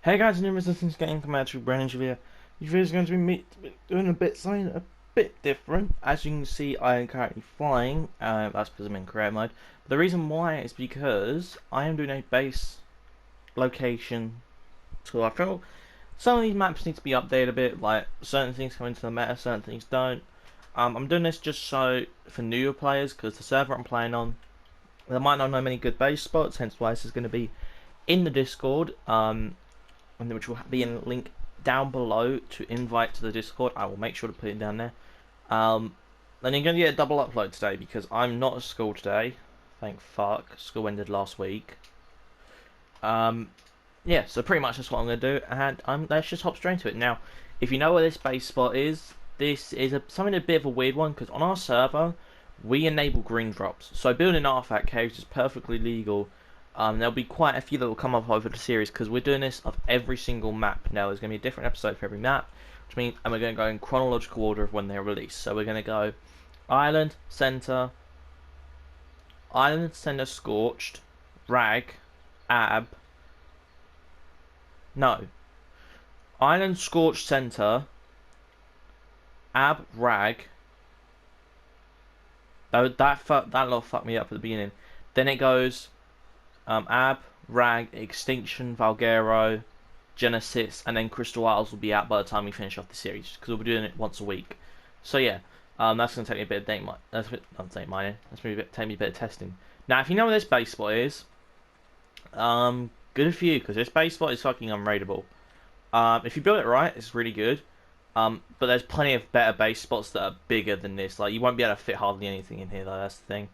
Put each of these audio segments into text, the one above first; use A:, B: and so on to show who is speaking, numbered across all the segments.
A: Hey guys, new resistance getting compared to Brandon Javier. This video is going to be me doing something a bit different. As you can see, I am currently flying. That's because I'm in career mode. But the reason why is because I am doing a base location tour. I feel some of these maps need to be updated a bit. Like certain things come into the meta, certain things don't. I'm doing this just so for newer players because the server I'm playing on, they might not know many good base spots. Hence why this is going to be in the Discord. Which will be in a link down below to invite to the Discord. I will make sure to put it down there. Then you're going to get a double upload today because I'm not at school today. Thank fuck. School ended last week. Yeah, so pretty much that's what I'm going to do. And let's just hop straight into it. Now, if you know where this base spot is, this is something a bit of a weird one because on our server, we enable green drops. So building artifact caves is perfectly legal. There'll be quite a few that will come up over the series because we're doing this of every single map. Now there's going to be a different episode for every map, which means and we're going to go in chronological order of when they're released. So we're going to go Island, Center, Scorched, Rag, Ab. No, Island, Scorched, Center, Ab, Rag. That lot fucked me up at the beginning. Then it goes. Ab, Rag, Extinction, Valguero, Genesis, and then Crystal Isles will be out by the time we finish off the series because we'll be doing it once a week. So yeah, that's going to take me a bit of date mining. That's going to take me a bit of testing. Now, if you know where this base spot is, good for you because this base spot is fucking unraidable. If you build it right, it's really good. But there's plenty of better base spots that are bigger than this. Like you won't be able to fit hardly anything in here though. That's the thing.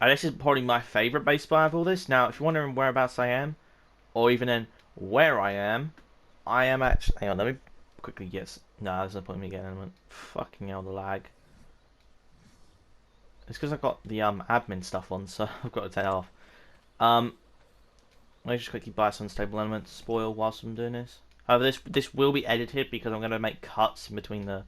A: This is probably my favourite base spot of all this. Now, if you're wondering whereabouts I am, or even in where I am actually... Hang on, let me quickly guess. No, there's no point in me getting element. Fucking hell, the lag. It's because I've got the admin stuff on, so I've got to take it off. Let me just quickly buy some stable elements to spoil whilst I'm doing this. However, this will be edited because I'm going to make cuts in between the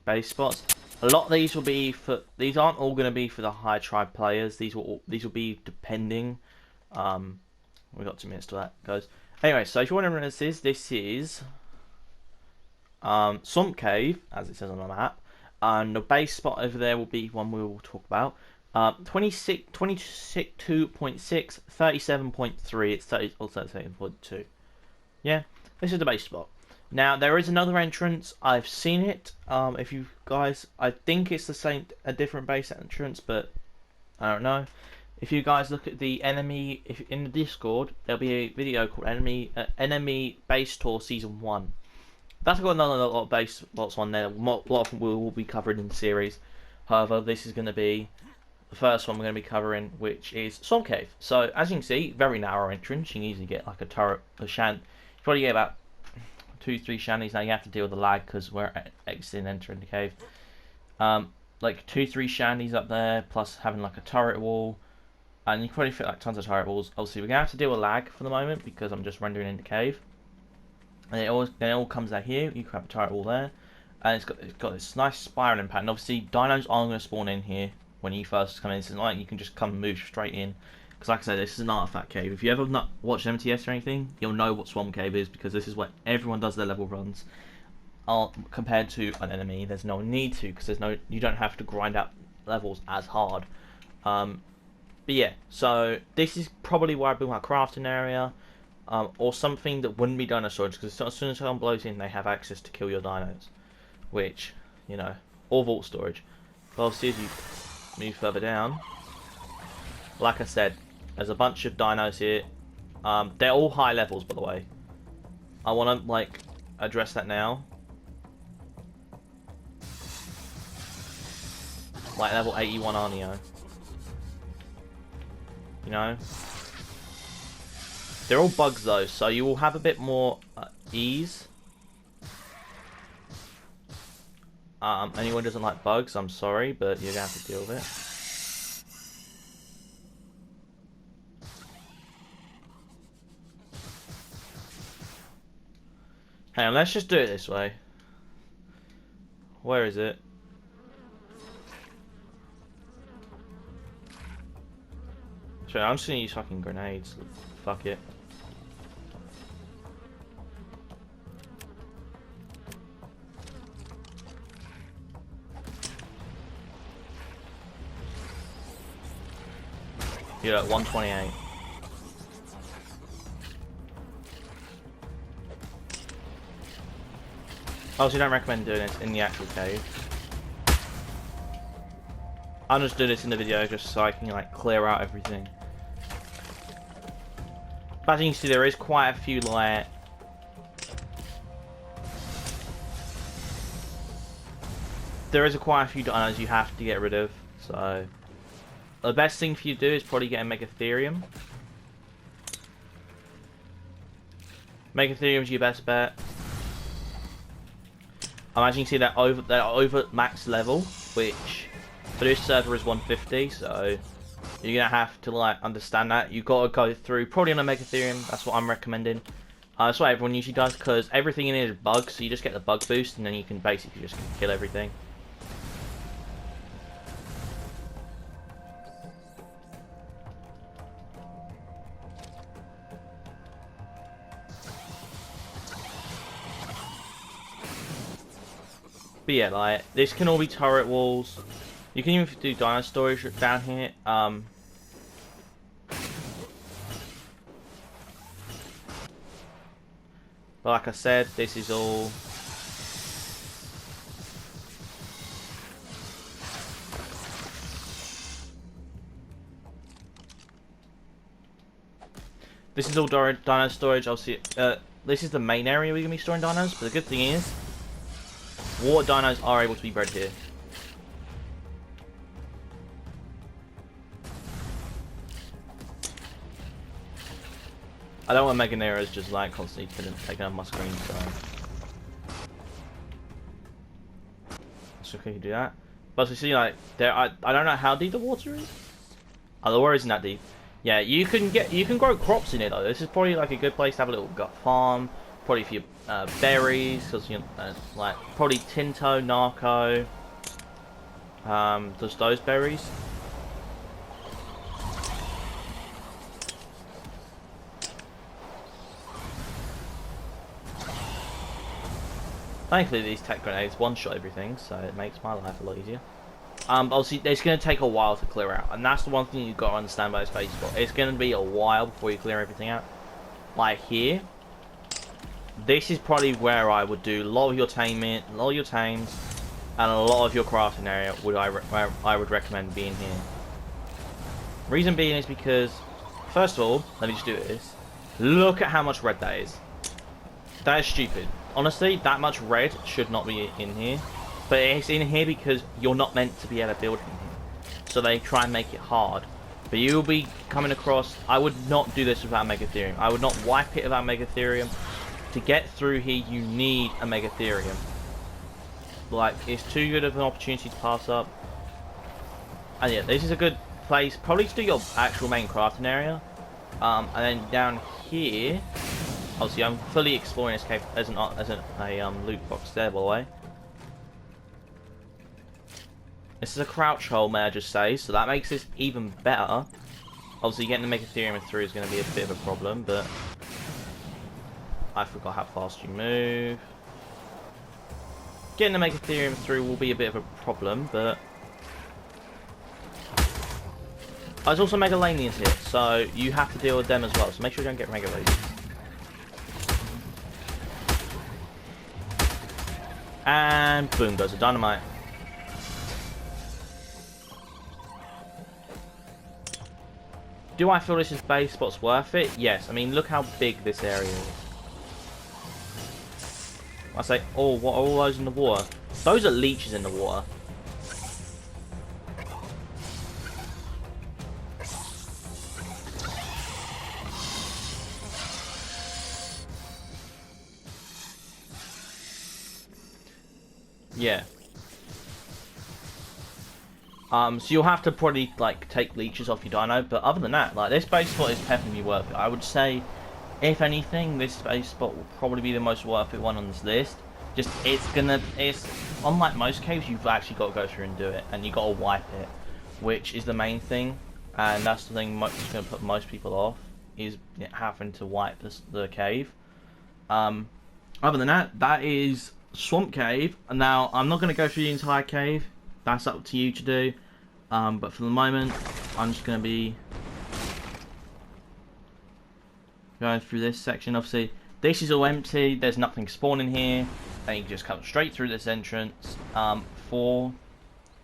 A: base spots. A lot of these will be for. These aren't all going to be for the high tribe players. These will be depending. We've got 2 minutes to that, guys. Anyway, so if you're wondering what this is Swamp Cave, as it says on the map. And the base spot over there will be one we will talk about. 22.6, 37.3. It's 37.2. Yeah, this is the base spot. Now there is another entrance. I've seen it. If you guys, I think it's a different base entrance, but I don't know. If you guys look at the enemy, if in the Discord, there'll be a video called Enemy Base Tour Season 1. That's got another lot of base spots on there. A lot of them will be covered in the series. However, this is going to be the first one we're going to be covering, which is Swamp Cave. So as you can see, very narrow entrance. You can easily get like a turret, a shan. You probably get about 2-3 shanties. Now you have to deal with the lag because we're exiting, entering the cave. Like 2-3 shanties up there, plus having like a turret wall, and you can probably fit like tons of turret walls. Obviously, we're gonna have to deal with lag for the moment because I'm just rendering in the cave. And it all comes out here. You can have a turret wall there, and it's got this nice spiraling pattern. Obviously, dinos aren't gonna spawn in here when you first come in. It's not like you can just come and move straight in. Because like I said, this is an artifact cave. If you ever not watched MTS or anything, you'll know what Swamp Cave is because this is where everyone does their level runs. Compared to an enemy, there's no need to because you don't have to grind out levels as hard. But yeah, so this is probably where I build my crafting area, or something that wouldn't be dino storage because as soon as someone blows in, they have access to kill your dinos, which or vault storage. But obviously, as you move further down, like I said. There's a bunch of dinos here. They're all high levels, by the way. I want to address that now. Like level 81 Arneo. You know? They're all bugs though, so you will have a bit more ease. Anyone who doesn't like bugs, I'm sorry, but you're going to have to deal with it. Hang on, let's just do it this way. Where is it? So I'm just gonna use fucking grenades. Fuck it. You're at 128. Also, don't recommend doing it in the actual cave. I'm just doing this in the video just so I can like clear out everything. But as you can see, there is quite a few like quite a few dinos you have to get rid of. So the best thing for you to do is probably get a Megatherium. Megatherium's your best bet. I imagine you see that over max level, which for this server is 150, so you're gonna have to like understand that. You've got to go through probably on a Megatherium. That's what I'm recommending. That's what everyone usually does because everything in it is bugs, so you just get the bug boost and then you can basically just kill everything. But yeah, like this can all be turret walls. You can even do dino storage down here. But like I said, this is all dino storage. Obviously, this is the main area we're gonna be storing dinos. But the good thing is, water dinos are able to be bred here. I don't want Meganeras just like constantly taking up my screen, so can you do that? But you see, like there, I don't know how deep the water is. Oh, the water isn't that deep. Yeah, you can grow crops in it though. This is probably like a good place to have a little gut farm. Probably for your berries, because you know, like probably Tinto, Narco. Does those berries? Thankfully, these tech grenades one-shot everything, so it makes my life a lot easier. Obviously, it's going to take a while to clear out, and that's the one thing you've got to understand about this base spot. It's going to be a while before you clear everything out. Like here, this is probably where I would do a lot of your taming, a lot of your tames, and a lot of your crafting area. I would recommend being here. Reason being is because, first of all, let me just do this. Look at how much red that is. That is stupid. Honestly, that much red should not be in here. But it's in here because you're not meant to be able to build in here. So they try and make it hard. But you'll be coming across... I would not do this without Megatherium. I would not wipe it without Megatherium. To get through here, you need a Megatherium. Like, it's too good of an opportunity to pass up. And yeah, this is a good place. Probably to do your actual main crafting area. And then down here... Obviously, I'm fully exploring this cave as a loot box there, by the way. This is a crouch hole, may I just say, so that makes this even better. Obviously, getting the Megatherium through is going to be a bit of a problem, but I forgot how fast you move. Getting the Megatherium through will be a bit of a problem, but there's also Megalanians here, so you have to deal with them as well. So make sure you don't get Megalanians. And boom goes the dynamite. Do I feel this is base spot's worth it? Yes. I mean, look how big this area is. I say, oh, what are all those in the water? Those are leeches in the water. Yeah. So you'll have to probably like take leeches off your dino, but other than that, like this base spot is definitely worth it. I would say, if anything, this base spot will probably be the most worth it one on this list. Just it's unlike most caves, you've actually got to go through and do it, and you got to wipe it, which is the main thing. and that's the thing that's going to put most people off, is having to wipe the cave. Other than that, that is Swamp Cave. And now, I'm not going to go through the entire cave. That's up to you to do. But for the moment, I'm just going to be going through this section. Obviously, this is all empty. There's nothing spawning here. And you can just come straight through this entrance for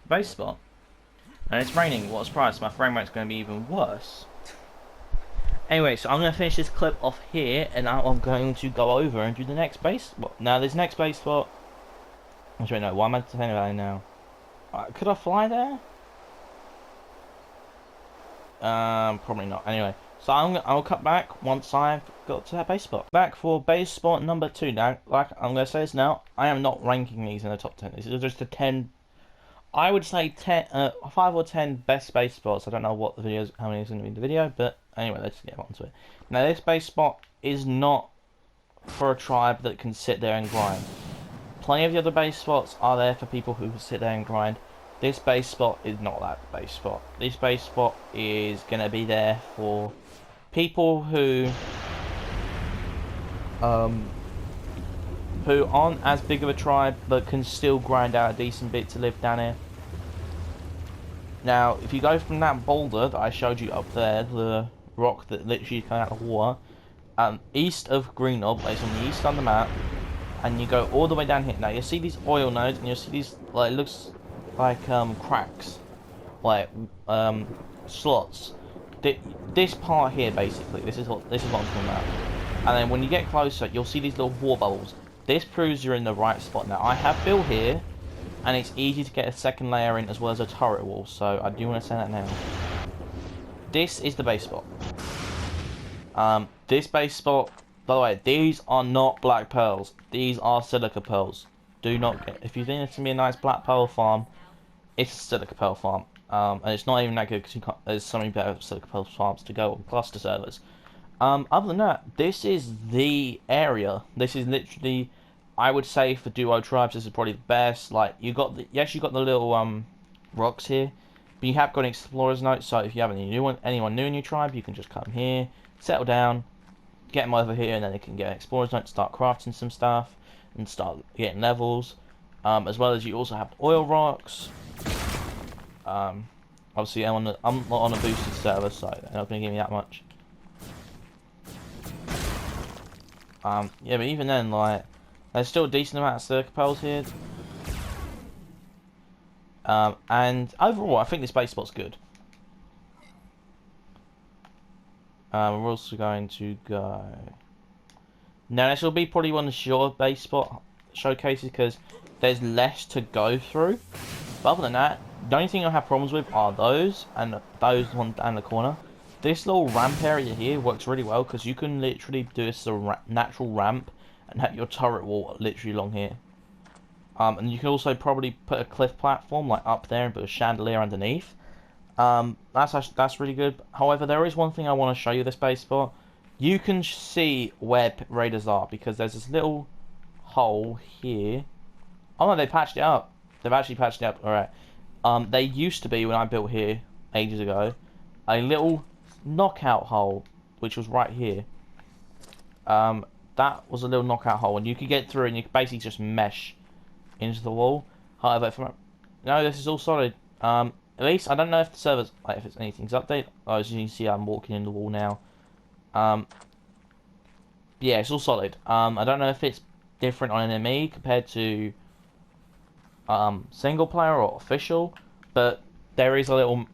A: the base spot. And it's raining. What a surprise. My frame rate's going to be even worse. Anyway, so I'm going to finish this clip off here, and now I'm going to go over and do the next base spot. Now, this next base spot... Actually, no, why am I saying about it now? Could I fly there? Probably not. Anyway, so I'll cut back once I've got to that base spot. Back for base spot number 2 now. Like, I'm going to say this now, I am not ranking these in the top 10. This is just the 10... I would say 5 or 10 best base spots. I don't know what the videos, how many is going to be in the video, but anyway, let's get on to it. Now, this base spot is not for a tribe that can sit there and grind. Plenty of the other base spots are there for people who can sit there and grind. This base spot is not that base spot. This base spot is going to be there for people who aren't as big of a tribe but can still grind out a decent bit to live down here. Now, if you go from that boulder that I showed you up there, the rock that literally came out of the water, east of Green Knob, it's on the east on the map, and you go all the way down here. Now, you'll see these oil nodes, and you'll see these, like, it looks like cracks, like slots. This part here, basically, this is what's on the map. And then when you get closer, you'll see these little war bubbles. This proves you're in the right spot. Now, I have built here, and it's easy to get a second layer in as well as a turret wall, so I do want to say that now. This is the base spot. This base spot, by the way, these are not black pearls. These are silica pearls. Do not get, if you think it's going to be a nice black pearl farm, it's a silica pearl farm. And it's not even that good because there's so many better silica pearl farms to go on cluster servers. Other than that, this is the area. This is literally, I would say, for duo tribes, this is probably the best. Like, you got the, yes, you got the little rocks here, but you have got an explorer's note. So if you have anyone new in your tribe, you can just come here, settle down, get them over here, and then they can get an explorer's note, start crafting some stuff, and start getting levels. As well as you also have oil rocks. Obviously, I'm not on a boosted server, so they're not going to give me that much. Yeah, but even then, like, there's still a decent amount of silica pearls here. And overall, I think this base spot's good. We're also going to go... Now, this will be probably one of the shorter base spot showcases because there's less to go through. But other than that, the only thing I have problems with are those and those one down the corner. This little ramp area here works really well because you can literally do this as a natural ramp and have your turret wall literally along here. And you can also probably put a cliff platform like up there and put a chandelier underneath. That's really good. However, there is one thing I want to show you this base spot. You can see where raiders are because there's this little hole here. Oh no, they patched it up. They've actually patched it up. Alright. They used to be, when I built here ages ago, a little knockout hole, which was right here. That was a little knockout hole, and you could get through and you could basically just mesh into the wall. However, no, this is all solid. At least, I don't know if the servers, like, if it's anything's updated. Oh, as you can see, I'm walking in the wall now. Yeah, it's all solid. I don't know if it's different on NME compared to single player or official, but there is a little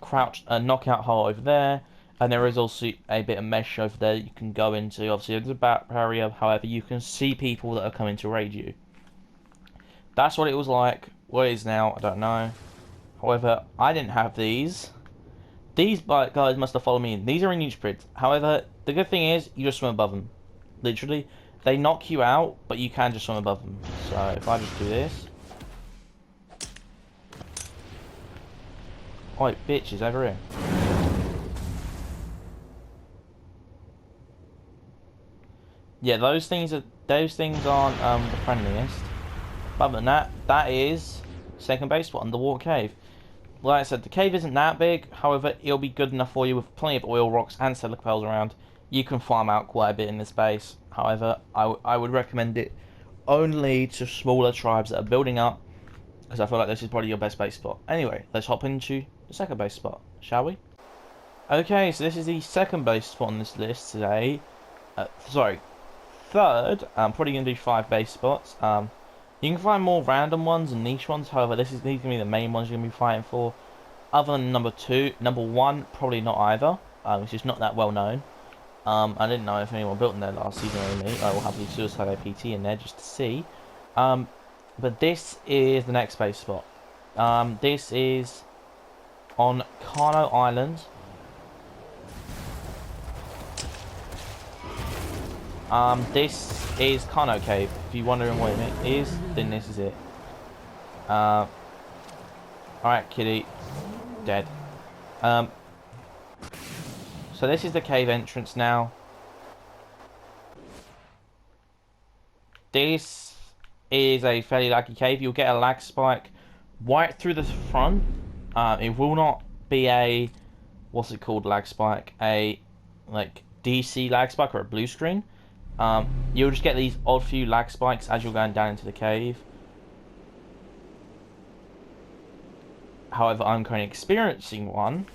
A: knockout hole over there, and there is also a bit of mesh over there that you can go into. Obviously, there's a barrier, however, you can see people that are coming to raid you. That's what it was like. What it is now, I don't know. However, I didn't have these. These guys must have followed me in. These are in Iceberg. However, the good thing is, you just swim above them. Literally. They knock you out, but you can just swim above them. So, if I just do this. Oi, bitches, over here. Yeah, those things aren't the friendliest. But other than that, that is second base spot, Underwater Cave. like I said, the cave isn't that big. However, it'll be good enough for you with plenty of oil rocks and silica pearls around. You can farm out quite a bit in this base. However, I would recommend it only to smaller tribes that are building up, because I feel like this is probably your best base spot. Anyway, let's hop into the second base spot, shall we? Okay, so this is the second base spot on this list today. Sorry, third. I'm probably going to do 5 base spots. You can find more random ones and niche ones. However, these are going to be the main ones you're going to be fighting for. Other than number 2, number 1, probably not either. It's just not that well known. I didn't know if anyone built in there last season or me. I will happily suicide APT in there just to see. But this is the next base spot. This is on Carno Island. This is Carno Cave. If you're wondering what it is, then this is it. Alright, kitty. Dead. So this is the cave entrance now. This is a fairly laggy cave. You'll get a lag spike right through the front. It will not be a, what's it called, lag spike? A, like, DC lag spike or a blue screen. You'll just get these odd few lag spikes as you're going down into the cave. However, I'm currently experiencing one.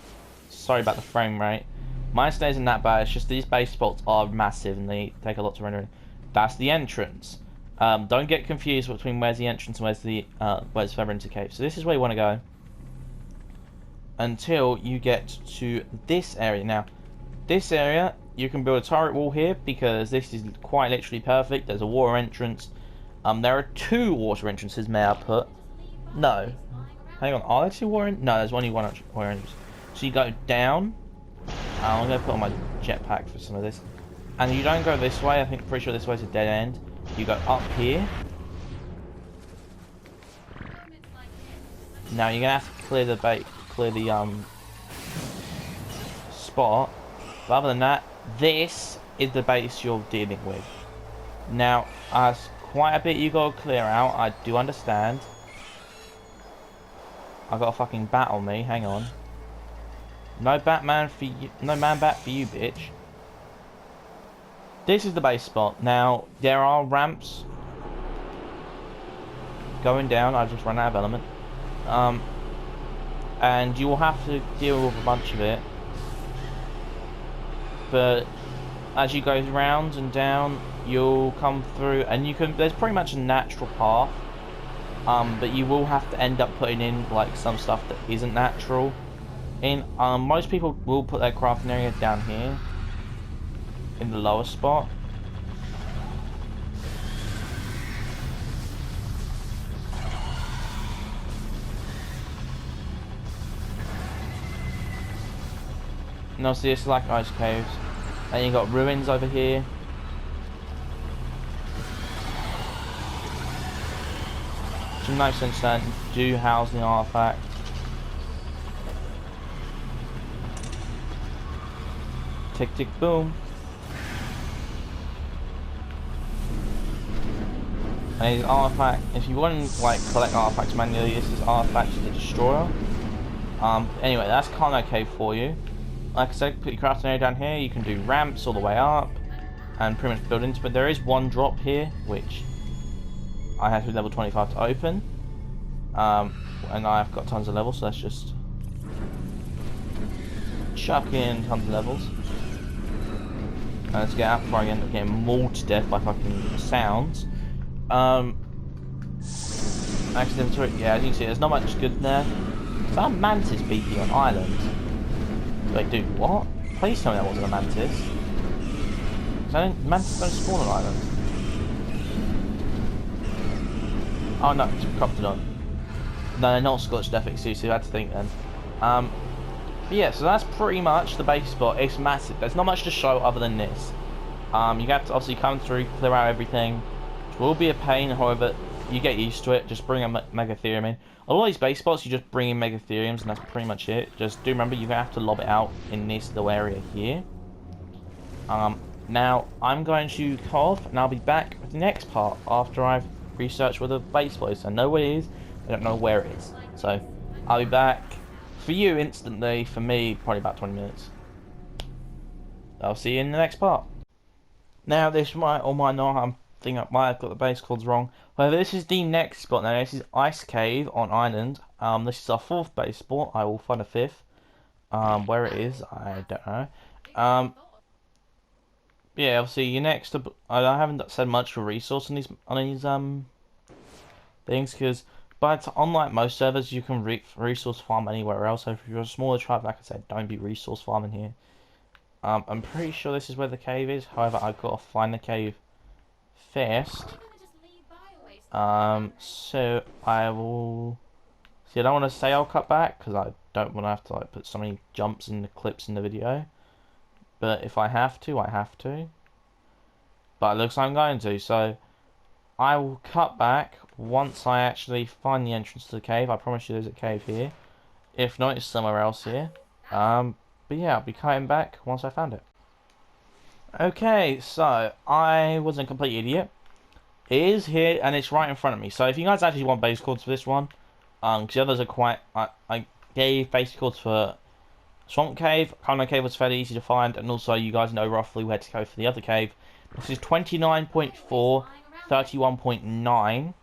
A: Sorry about the frame rate. Mine stays in that bad. It's just these base spots are massive and they take a lot to render in. That's the entrance. Don't get confused between where's the entrance and where's further into the cave. So this is where you want to go until you get to this area. Now, this area you can build a turret wall here because this is quite literally perfect. There's a water entrance. There are 2 water entrances. May I put? No. Hang on. Are there 2 water? No, there's only one water entrance. So you go down. I'm going to put on my jetpack for some of this. And you don't go this way. I think pretty sure this way is a dead end. You go up here. Now you're going to have to clear the spot. But other than that, this is the base you're dealing with. Now, as quite a bit you got to clear out. I do understand. I got a fucking bat on me. Hang on. No Batman for you. No man bat for you, bitch. This is the base spot. Now, there are ramps going down. I just ran out of element. And you will have to deal with a bunch of it. But as you go round and down, you'll come through, and you can. There's pretty much a natural path. But you will have to end up putting in like some stuff that isn't natural. Most people will put their crafting area down here in the lower spot. And obviously it's like ice caves. And you got ruins over here. Which in no sense that do house the artifact. Tick tick boom. And his artifact, if you want to like collect artifacts manually, this is artifacts to the destroyer. Anyway, that's Carno Cave for you. Like I said, put your crafting area down here. You can do ramps all the way up and pretty much build into it. But there is one drop here, which I have to be level 25 to open. And I've got tons of levels, so let's just chuck in tons of levels. And let's get out before I end up getting mauled to death by fucking sounds. Accidental turret, yeah, as you can see, there's not much good there. Is that a mantis BP on island? Wait, dude, what? Please tell me that wasn't a mantis. Mantis don't spawn on island. Oh no, it's Croptodon. No, they're not Scottish Death exclusive, I had to think then. But yeah, so that's pretty much the base spot. It's massive. There's not much to show other than this. You have to obviously come through, clear out everything. It will be a pain, however, you get used to it. Just bring a Megatherium in. A lot of these base spots, you just bring in Megatheriums, and that's pretty much it. Just do remember, you have to lob it out in this little area here. Now, I'm going to cut off, and I'll be back with the next part after I've researched where the base spot is. I know where it is, I don't know where it is. So, I'll be back For you, instantly. For me, probably about 20 minutes. I'll see you in the next part. Now, this might or might not, I think I might have got the base codes wrong. However, this is the next spot now. This is Ice Cave on Island. This is our 4th base spot. I will find a 5th. Where it is, I don't know. Yeah, obviously, your next. I haven't said much for resource on these things, because unlike most servers, you can resource farm anywhere else. So if you're a smaller tribe, like I said, don't be resource farming here. I'm pretty sure this is where the cave is. However, I've got to find the cave first. So I will. See, I don't want to say I'll cut back because I don't want to have to like put so many jumps in the clips in the video. But if I have to, I have to. But it looks like I'm going to. So I will cut back once I actually find the entrance to the cave. I promise you, there's a cave here. If not, it's somewhere else here. But yeah, I'll be cutting back once I found it. Okay, so I was a complete idiot. It is here, and it's right in front of me. So if you guys actually want base codes for this one, because the others are quite... I gave base codes for Swamp Cave. Carno Cave was fairly easy to find, and also you guys know roughly where to go for the other cave. This is 29.4, 31.9.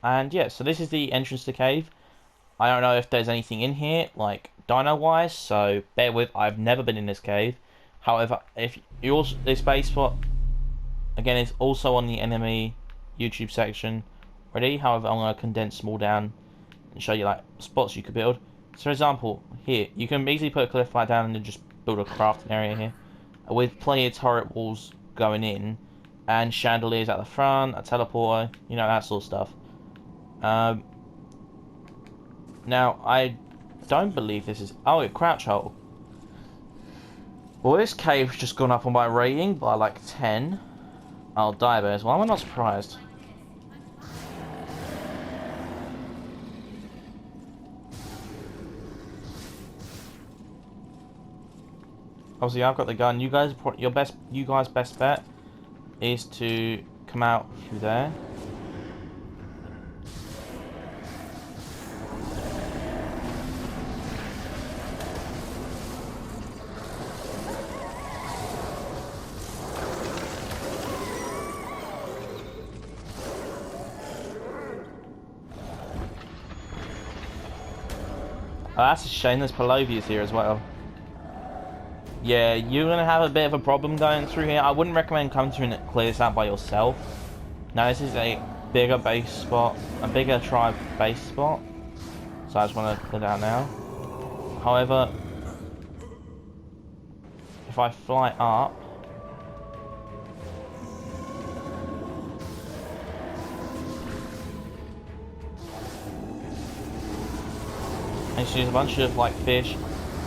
A: And yeah, so this is the entrance to the cave. I don't know if there's anything in here, like dino-wise, so bear with. I've never been in this cave. However, if you also this base spot again is also on the enemy YouTube section already. However, I'm going to condense them all down and show you like spots you could build. So, for example, here you can easily put a cliff right down and then just build a crafting area here with plenty of turret walls going in and chandeliers at the front, a teleporter, you know, that sort of stuff. Now, I don't believe this is... Oh, a crouch hole. Well, this cave's just gone up on my rating by like 10. I'll die there as well. I'm not surprised. Obviously, I've got the gun. You guys best bet is to come out through there. Oh, that's a shame. There's Palovias here as well. Yeah, you're going to have a bit of a problem going through here. I wouldn't recommend coming through and clear this out by yourself. Now, this is a bigger base spot, a bigger tribe base spot. So I just want to clear that out now. However, if I fly up... and you see a bunch of like fish.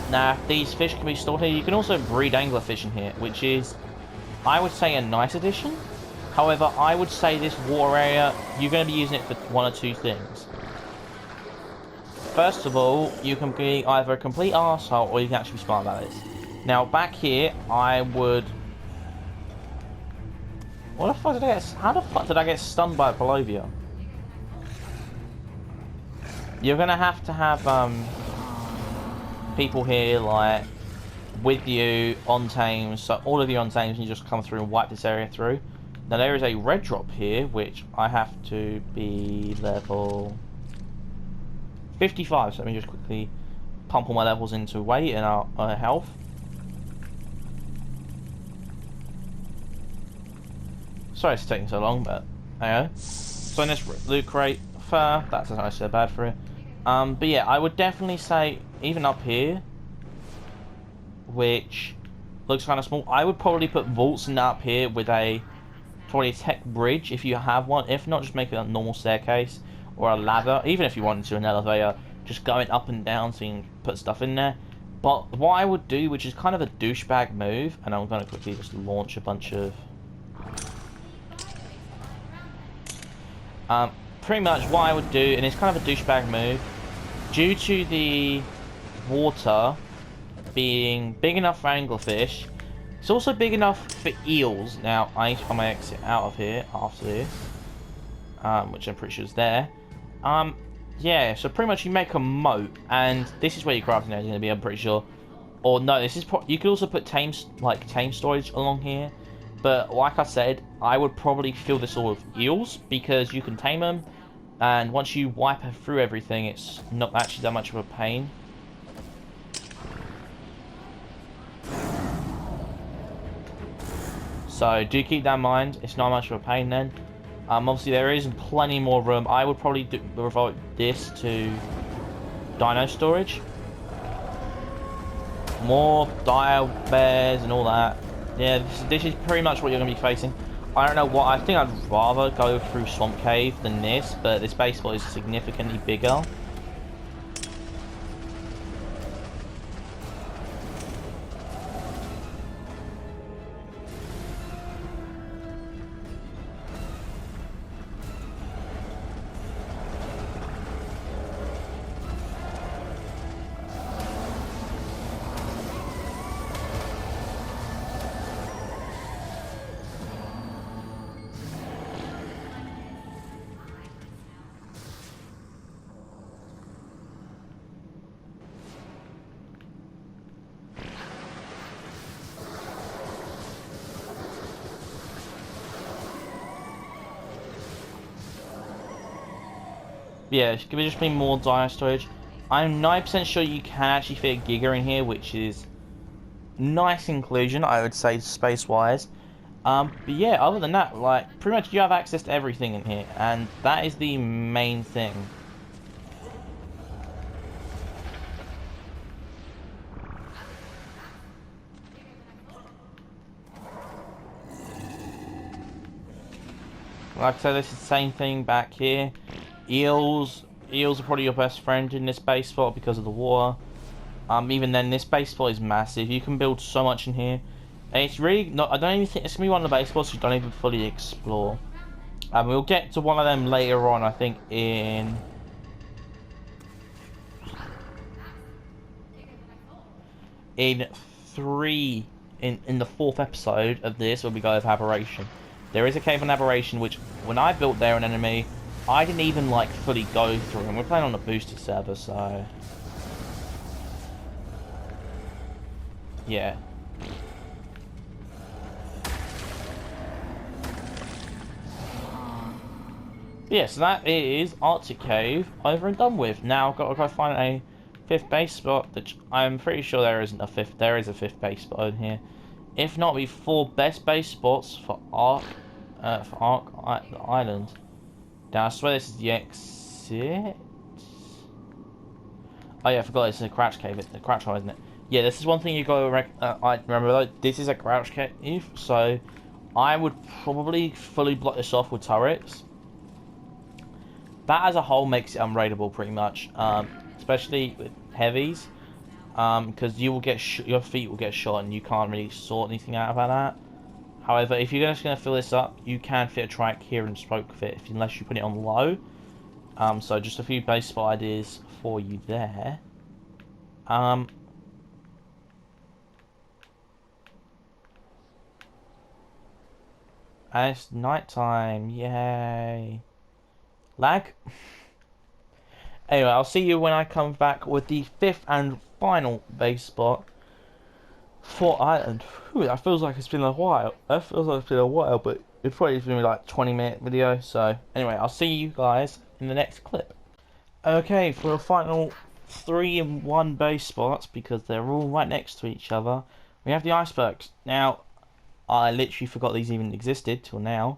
A: Now, these fish can be stored here. You can also breed anglerfish in here, which is, I would say, a nice addition. However, I would say this water area, you're going to be using it for one or two things. First of all, you can be either a complete arsehole or you can actually be smart about this. Now, back here, I would... What the fuck did I get? How the fuck did I get stunned by a Palovia? You're going to have people here, like, with you on tames, so all of you on tames, and you just come through and wipe this area through. Now, there is a red drop here, which I have to be level 55, so let me just quickly pump all my levels into weight and our health. Sorry it's taking so long, but there you go. So in this loot crate, fur, that's not so bad for it. But yeah, I would definitely say, even up here, which looks kind of small, I would probably put vaults in up here with probably a tech bridge if you have one. If not, just make it a normal staircase or a ladder. Even if you wanted to, an elevator, just going up and down so you can put stuff in there. But what I would do, which is kind of a douchebag move, and I'm going to quickly just launch a bunch of... pretty much what I would do, and it's kind of a douchebag move, due to the water being big enough for anglerfish, it's also big enough for eels. Now, I might exit out of here after this, which I'm pretty sure is there. yeah, so pretty much you make a moat, and this is where your crafting area is going to be, I'm pretty sure. Or no, this is you could also put tame storage along here, but like I said, I would probably fill this all with eels because you can tame them, and once you wipe through everything, it's not actually that much of a pain. So do keep that in mind. It's not much of a pain then. Obviously there is plenty more room. I would probably revolt this to dino storage. More dire bears and all that. Yeah, this is pretty much what you're going to be facing. I don't know what, I think I'd rather go through Swamp Cave than this, but this baseball is significantly bigger. Yeah, it could just be more dino storage. I'm 9% sure you can actually fit a Giga in here, which is nice inclusion, I would say, space-wise. But yeah, other than that, like, pretty much you have access to everything in here, and that is the main thing. Like I said, this is the same thing back here. Eels are probably your best friend in this base spot because of the water. Even then, this base spot is massive. You can build so much in here. And it's really not. I don't even think it's gonna be one of the base spots you don't even fully explore. We'll get to one of them later on. I think in three in the 4th episode of this, where we go with Aberration. There is a cave on Aberration, which when I built there an enemy, I didn't even like fully go through, and we're playing on a boosted server, so yeah. Yeah, so that is Arctic Cave over and done with. Now I've got to go find a 5th base spot, which I'm pretty sure there isn't a 5th. There is a 5th base spot in here. If not, we 4 best base spots for ARK Island. Now I swear this is the exit. Oh yeah, I forgot it's a crouch cave. It's a crouch hole, isn't it? Yeah, this is one thing you got to I remember though. This is a crouch cave, so I would probably fully block this off with turrets. That as a whole makes it unraidable pretty much, especially with heavies, because you will get your feet will get shot and you can't really sort anything out about that. However, if you're just going to fill this up, you can fit a track here and smoke fit unless you put it on low. So just a few base spot ideas for you there. And it's nighttime, yay. Lag. Anyway, I'll see you when I come back with the 5th and final base spot for Island. Whew, that feels like it's been a while. But it's probably going to be like a 20-minute video. So anyway, I'll see you guys in the next clip. Okay, for the final 3-in-1 base spots, because they're all right next to each other, we have the icebergs. Now, I literally forgot these even existed till now.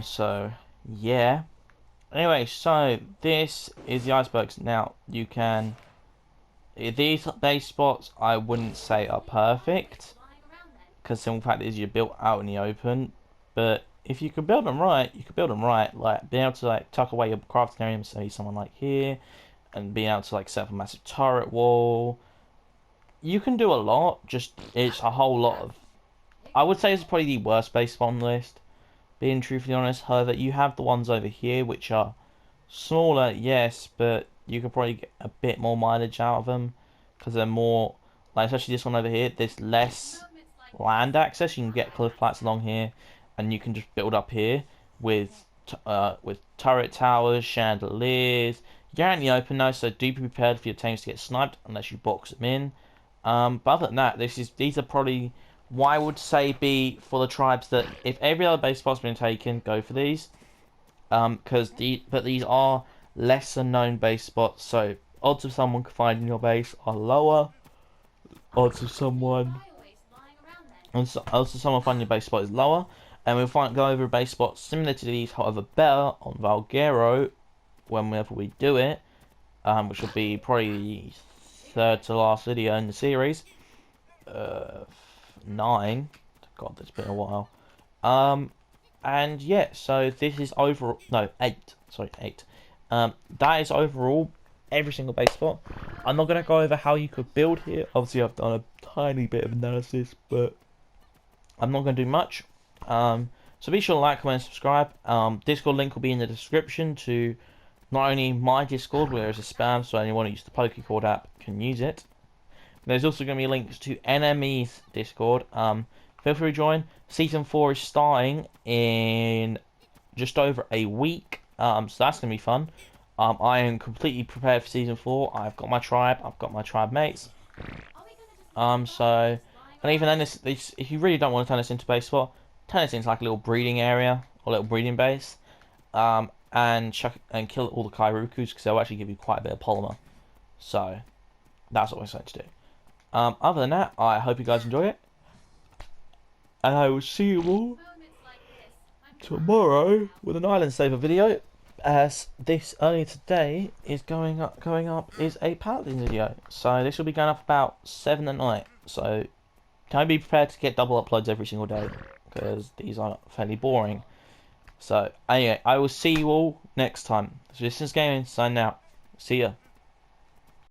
A: So yeah. Anyway, so this is the icebergs. Now you can. These base spots I wouldn't say are perfect, because the simple fact is you're built out in the open. But if you can build them right, you can build them right. Like being able to like tuck away your crafting area, say someone like here, and being able to like set up a massive turret wall. You can do a lot. Just it's a whole lot of. I would say it's probably the worst base spot on the list, being truthfully honest. However, you have the ones over here which are smaller, yes, but you could probably get a bit more mileage out of them because they're more, like especially this one over here, there's less land access. You can get cliff flats along here and you can just build up here with with turret towers, chandeliers. You're out in the open though, so do be prepared for your teams to get sniped unless you box them in. But other than that, these are probably what I would say be for the tribes that if every other base spot's been taken, go for these. But these are lesser known base spots, so odds of someone finding your base are lower. Odds of someone finding your base spot is lower, and we'll go over a base spot similar to these, however better on Valguero whenever we do it, which will be probably the third to last video in the series. 9. God, that's been a while. And yeah, so this is overall, no, 8. Sorry, 8. That is overall every single base spot. I'm not going to go over how you could build here. Obviously, I've done a tiny bit of analysis, but I'm not going to do much. So be sure to like, comment, and subscribe. Discord link will be in the description to not only my Discord, where there's a spam, so anyone who uses the Pokecord app can use it. There's also going to be links to NME's Discord. Feel free to join. Season 4 is starting in just over a week, so that's going to be fun. I am completely prepared for Season 4. I've got my tribe. I've got my tribe mates. And even then, if you really don't want to turn this into a base spot, turn this into like a little breeding area or a little breeding base, and kill all the Kairukus because they'll actually give you quite a bit of polymer. So that's what we're going to do. Other than that, I hope you guys enjoy it, and I will see you all tomorrow with an Island Saver video, as this earlier today is going up is a Paladin video. So this will be going up about 7 at night. So don't be prepared to get double uploads every single day, because these are fairly boring. So anyway, I will see you all next time. So this is Gaming, signing out. See ya.